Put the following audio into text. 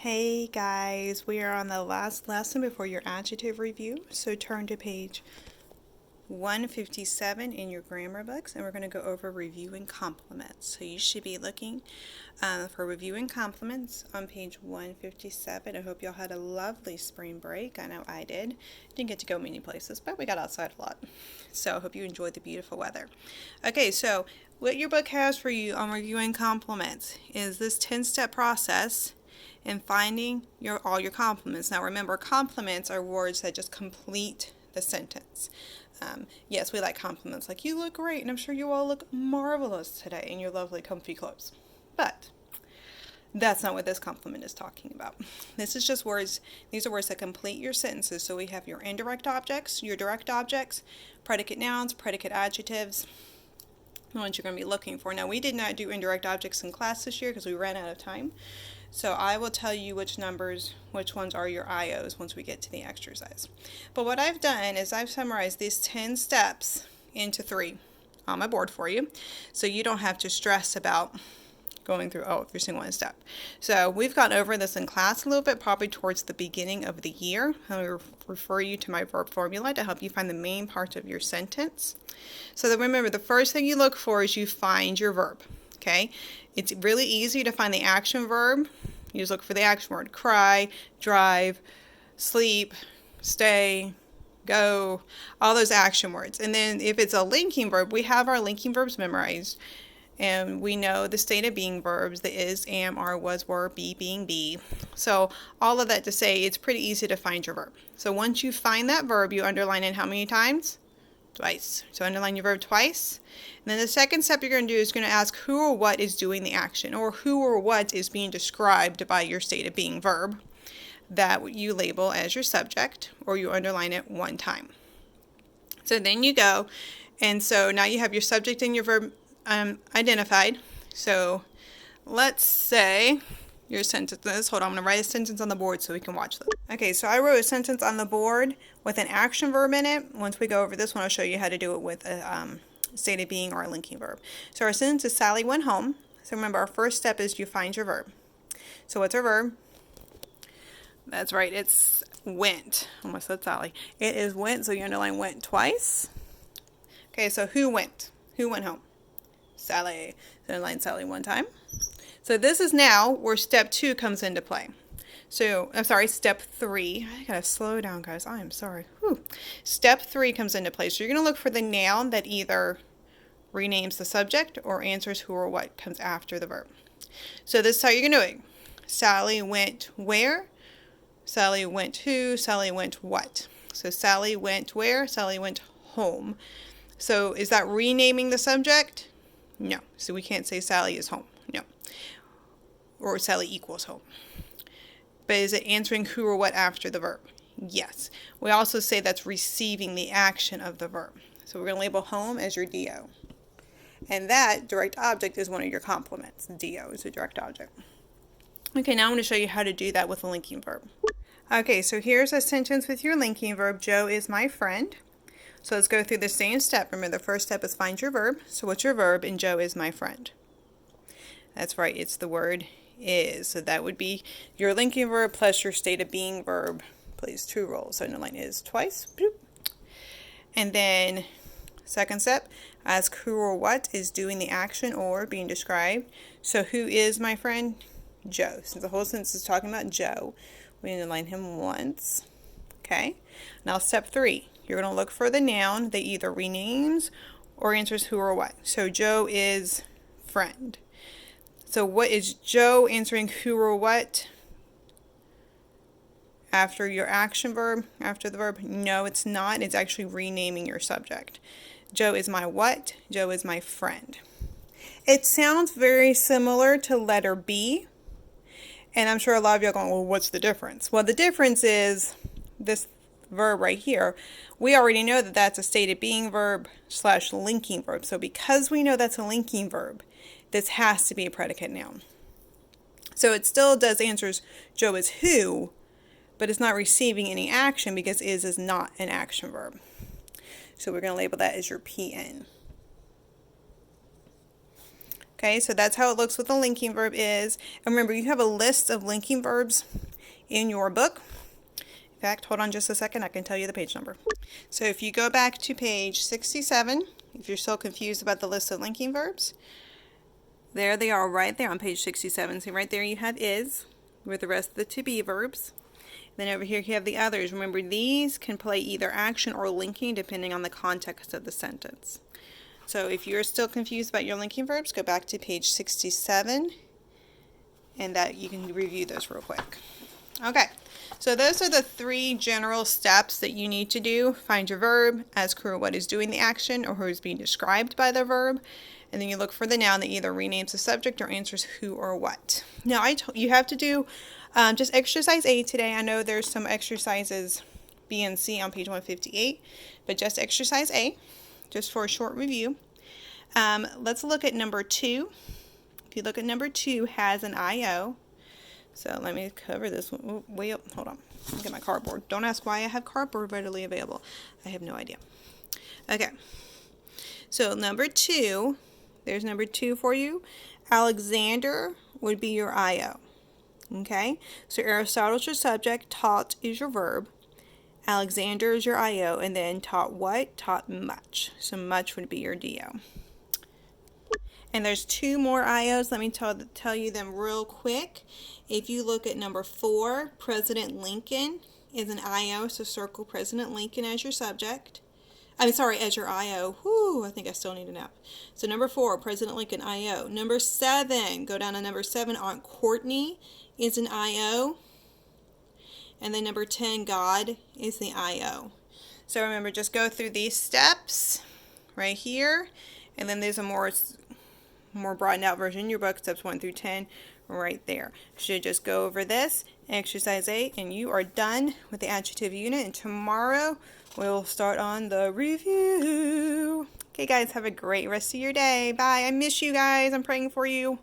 Hey guys, we are on the last lesson before your adjective review, so turn to page 157 in your grammar books and we're going to go over reviewing complements. So you should be looking for reviewing complements on page 157. I hope y'all had a lovely spring break. I know I did. Didn't get to go many places, but we got outside a lot. So I hope you enjoyed the beautiful weather. Okay, so what your book has for you on reviewing complements is this 10-step process in finding all your complements. Now remember, complements are words that just complete the sentence. Yes, we like compliments like you look great and I'm sure you all look marvelous today in your lovely comfy clothes. But that's not what this compliment is talking about. This is just words, these are words that complete your sentences. So we have your indirect objects, your direct objects, predicate nouns, predicate adjectives, the ones you're going to be looking for. Now we did not do indirect objects in class this year because we ran out of time. So I will tell you which ones are your IOs once we get to the exercise. But what I've done is I've summarized these 10 steps into 3 on my board for you. So you don't have to stress about going through every single one step. So we've gone over this in class a little bit, probably towards the beginning of the year. I will refer you to my verb formula to help you find the main parts of your sentence. So that remember, the first thing you look for is you find your verb. Okay, it's really easy to find the action verb. You just look for the action word: cry, drive, sleep, stay, go, all those action words. And then if it's a linking verb, we have our linking verbs memorized. And we know the state of being verbs, the is, am, are, was, were, be, being, be. So all of that to say, it's pretty easy to find your verb. So once you find that verb, you underline it how many times? Twice. So underline your verb twice. And then the second step you're going to do is going to ask who or what is doing the action, or who or what is being described by your state of being verb that you label as your subject, or you underline it 1 time. So then you go, and so now you have your subject and your verb identified. So let's say your sentences. Hold on, I'm going to write a sentence on the board so we can watch this. Okay, so I wrote a sentence on the board with an action verb in it. Once we go over this one, I'll show you how to do it with a state of being or a linking verb. So our sentence is Sally went home. So remember, our first step is you find your verb. So what's our verb? That's right, it's went. Almost said Sally. It is went, so you underline went twice. Okay, so who went? Who went home? Sally. So underline Sally 1 time. So this is now where step 2 comes into play. So, I'm sorry, step 3. I gotta slow down, guys. I am sorry. Whew. Step 3 comes into play. So you're gonna look for the noun that either renames the subject or answers who or what comes after the verb. So this is how you're gonna do it. Sally went where? Sally went who? Sally went what? So Sally went where? Sally went home. So is that renaming the subject? No. So we can't say Sally is home. No. Or Sally equals home. But is it answering who or what after the verb? Yes. We also say that's receiving the action of the verb. So we're going to label home as your DO. And that direct object is one of your complements. DO is a direct object. Okay, now I'm going to show you how to do that with a linking verb. Okay, so here's a sentence with your linking verb. Joe is my friend. So let's go through the same step. Remember, the first step is find your verb. So what's your verb? And Joe is my friend. That's right, it's the word is. So that would be your linking verb plus your state of being verb plays 2 roles. So underline is twice. Boop. And then second step, ask who or what is doing the action or being described. So who is my friend? Joe. Since the whole sentence is talking about Joe, we underline him once. Okay. Now step 3, you're going to look for the noun that either renames or answers who or what. So Joe is friend. So what is Joe answering who or what after your action verb, after the verb? No, it's not. It's actually renaming your subject. Joe is my what? Joe is my friend. It sounds very similar to letter B. And I'm sure a lot of you are going, well, what's the difference? Well, the difference is this verb right here. We already know that that's a state of being verb / linking verb. So because we know that's a linking verb, this has to be a predicate noun. So it still does answers Joe is who, but it's not receiving any action because is not an action verb. So we're going to label that as your PN. Okay, so that's how it looks what the linking verb is. And remember, you have a list of linking verbs in your book. In fact, hold on just a second, I can tell you the page number. So if you go back to page 67, if you're still confused about the list of linking verbs, there they are right there on page 67. So right there you have is with the rest of the to be verbs. Then over here you have the others. Remember, these can play either action or linking depending on the context of the sentence. So if you're still confused about your linking verbs, go back to page 67 and that you can review those real quick. Okay, so those are the 3 general steps that you need to do. Find your verb, ask who or what is doing the action or who is being described by the verb, and then you look for the noun that either renames the subject or answers who or what. Now, you have to do just exercise A today. I know there's some exercises B and C on page 158, but just exercise A, just for a short review. Let's look at number 2. If you look at number 2, has an IO. So let me cover this one. Oh, wait up, hold on. Look at my cardboard. Don't ask why I have cardboard readily available. I have no idea. Okay. So number 2, there's number 2 for you. Alexander would be your IO. Okay, so Aristotle's your subject, taught is your verb, Alexander is your IO, and then taught what? Taught much. So much would be your DO. And there's 2 more IOs. Let me tell you them real quick. If you look at number 4, President Lincoln is an IO, so circle President Lincoln as your subject. As your IO. Whew, I think I still need a nap. So number 4, President Lincoln, IO. Number 7, go down to number 7, Aunt Courtney is an IO. And then number 10, God is the IO. So remember, just go through these steps right here. And then there's a more broadened out version in your book, steps 1 through 10, right there. Should just go over this, exercise 8, and you are done with the adjective unit. And tomorrow we'll start on the review. Okay, guys, have a great rest of your day. Bye. I miss you guys. I'm praying for you.